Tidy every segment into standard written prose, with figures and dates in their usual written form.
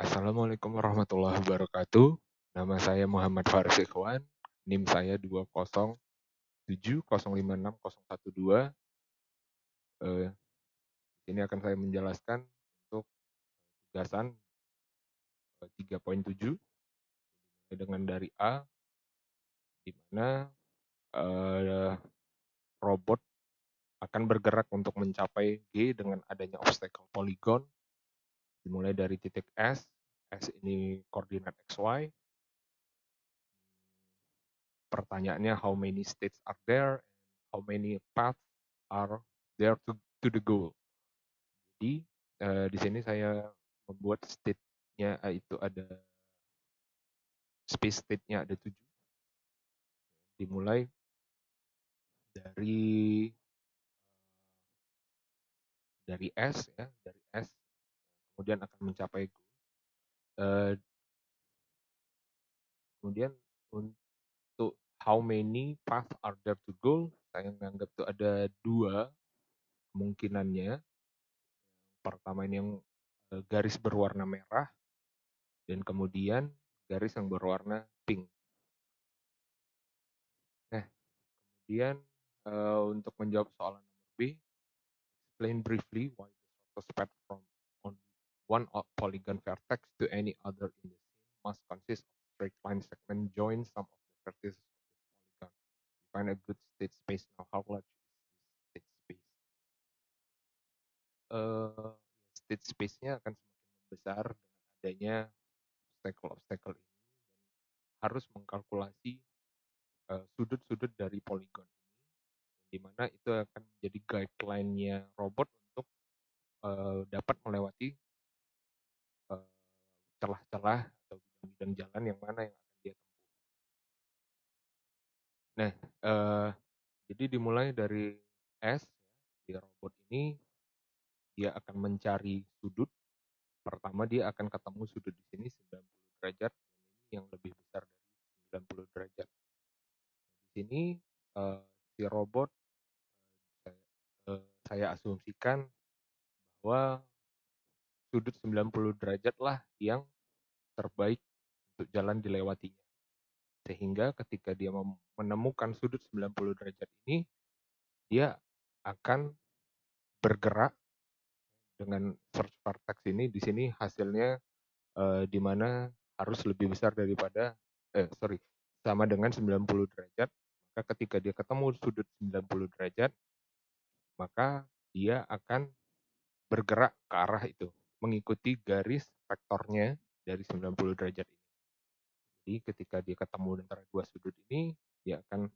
Assalamualaikum warahmatullahi wabarakatuh. Nama saya Muhammad Faris Ikhwan. NIM saya 207056012. Ini akan saya menjelaskan untuk tugasan 3.7 dengan dari A, di mana robot akan bergerak untuk mencapai G dengan adanya obstacle polygon, dimulai dari titik S. S ini koordinat XY. Pertanyaannya, how many states are there? How many paths are there to the goal? Jadi di sini saya membuat state-nya itu ada space state-nya ada 7. Dimulai dari S ya, dari S kemudian akan mencapai goal. Kemudian untuk how many paths are there to goal, saya menganggap itu ada 2 kemungkinannya. Pertama ini yang garis berwarna merah, dan kemudian garis yang berwarna pink. Nah, kemudian untuk menjawab soalan nomor B, explain briefly why the shortest path from only one polygon vertex to any other in the scene must consist of straight line segment join some of the vertices of the polygon. Define a good state space. Now, how large is this state space? State space-nya akan semakin membesar dengan adanya obstacle-obstacle ini, dan harus mengkalkulasi sudut-sudut dari poligon ini, di mana itu akan menjadi guideline-nya robot untuk dapat melewati celah-celah atau bidang-bidang jalan yang mana yang akan dia tempuh. Nah, jadi dimulai dari S, di robot ini dia akan mencari sudut. Pertama dia akan ketemu sudut di sini 90 derajat, dan ini yang lebih besar dari 90 derajat. Di sini si robot saya asumsikan bahwa sudut 90 derajat lah yang terbaik untuk jalan dilewatinya. Sehingga ketika dia menemukan sudut 90 derajat ini, dia akan bergerak dengan search vertex ini. Di sini hasilnya di mana harus lebih besar daripada sama dengan 90 derajat. Maka ketika dia ketemu sudut 90 derajat, maka dia akan bergerak ke arah itu, mengikuti garis vektornya dari 90 derajat ini. Jadi ketika dia ketemu antara dua sudut ini, dia akan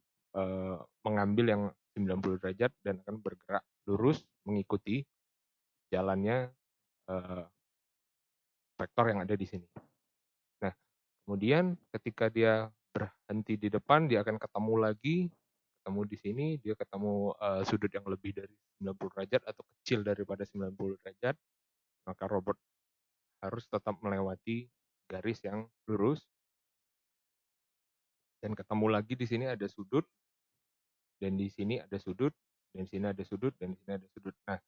mengambil yang 90 derajat dan akan bergerak lurus mengikuti jalannya vektor yang ada di sini. Nah, kemudian ketika dia berhenti di depan, dia akan ketemu lagi, ketemu di sini, dia ketemu sudut yang lebih dari 90 derajat atau kecil daripada 90 derajat, maka robot harus tetap melewati garis yang lurus, dan ketemu lagi di sini ada sudut, dan di sini ada sudut, dan di sini ada sudut, dan di sini ada sudut. Nah,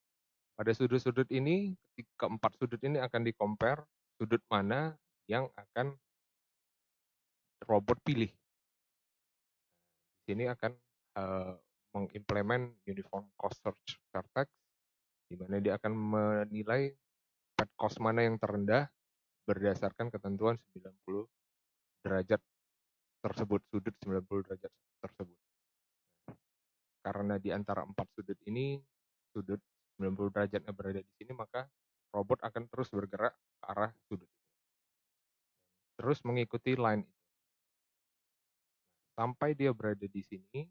pada sudut-sudut ini, keempat sudut ini akan di-compare sudut mana yang akan robot pilih. Di sini akan mengimplement uniform cost search vertex, di mana dia akan menilai path cost mana yang terendah berdasarkan ketentuan 90 derajat tersebut, sudut 90 derajat tersebut. Karena di antara 4 sudut ini, sudut 90 derajatnya berada di sini, maka robot akan terus bergerak ke arah sudut itu. Terus mengikuti line itu. Sampai dia berada di sini,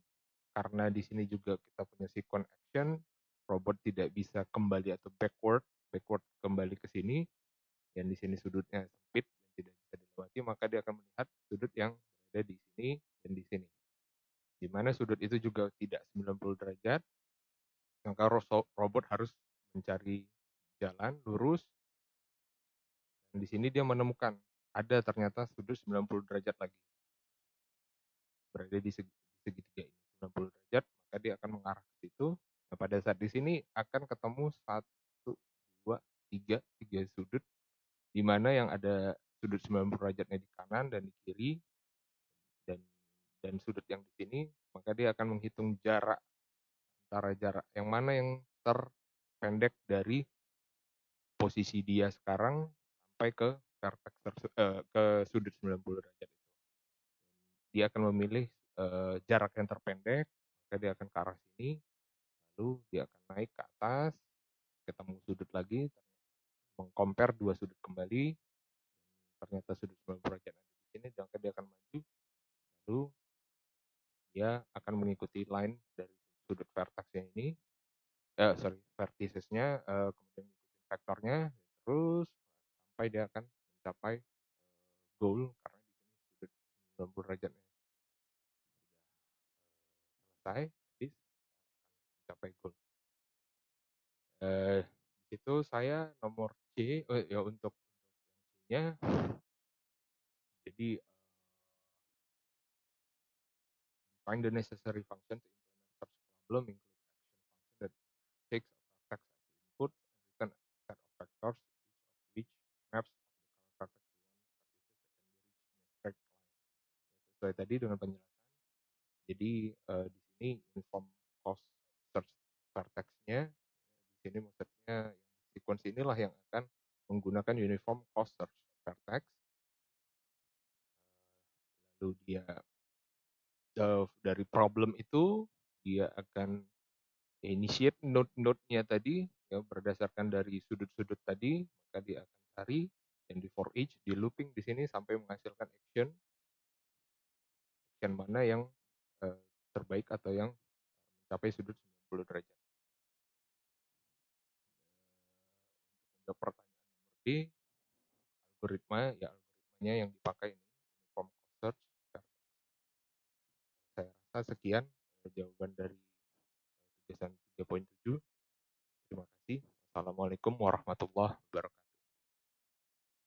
karena di sini juga kita punya sequence action, robot tidak bisa kembali atau backward kembali ke sini, dan di sini sudutnya sempit dan tidak bisa dilewati, maka dia akan melihat sudut yang berada di sini dan di sini. Di mana sudut itu juga tidak 90 derajat, maka robot harus mencari jalan lurus, dan di sini dia menemukan ada ternyata sudut 90 derajat lagi berada di segitiga ini 90 derajat, maka dia akan mengarah ke situ. Nah, pada saat di sini akan ketemu 1, 2, 3 sudut di mana yang ada sudut 90 derajatnya di kanan dan di kiri, dan sudut yang di sini, maka dia akan menghitung jarak, antara jarak yang mana yang terpendek dari posisi dia sekarang sampai ke vertex ke sudut 90 derajat itu. Dia akan memilih jarak yang terpendek, maka dia akan ke arah sini, lalu dia akan naik ke atas, ketemu sudut lagi, mengcompare dua sudut kembali, ternyata sudut 90 derajat ada di sini, maka dia akan maju, lalu dia akan mengikuti line dari sudut vertexnya ini, verticesnya, kemudian mengikuti vektornya, terus sampai dia akan mencapai goal, karena di sini sudut 90 derajatnya selesai, jadi mencapai goal. Di situ saya nomor C, ya untuk yang C-nya, jadi find the necessary function to implement such problem, include action function that takes a vertex as input and return a set of vectors, each of which maps of the current vertex to one vertices that can be reached in a straight line. Ya, sesuai tadi dengan penjelasan. Jadi di sini uniform cost search vertex-nya, di sini maksudnya yang sequence inilah yang akan menggunakan uniform cost search vertex. Lalu dia dari problem itu dia akan initiate node-node-nya tadi, ya, berdasarkan dari sudut-sudut tadi, maka dia akan cari, dan di for each di looping di sini sampai menghasilkan action mana yang terbaik atau yang mencapai sudut 90 derajat. Untuk pertanyaan nomor D, algoritmanya yang dipakai ini uniform cost search vertex. Saya rasa sekian jawaban dari tugasan 3.7. Terima kasih. Assalamualaikum warahmatullahi wabarakatuh.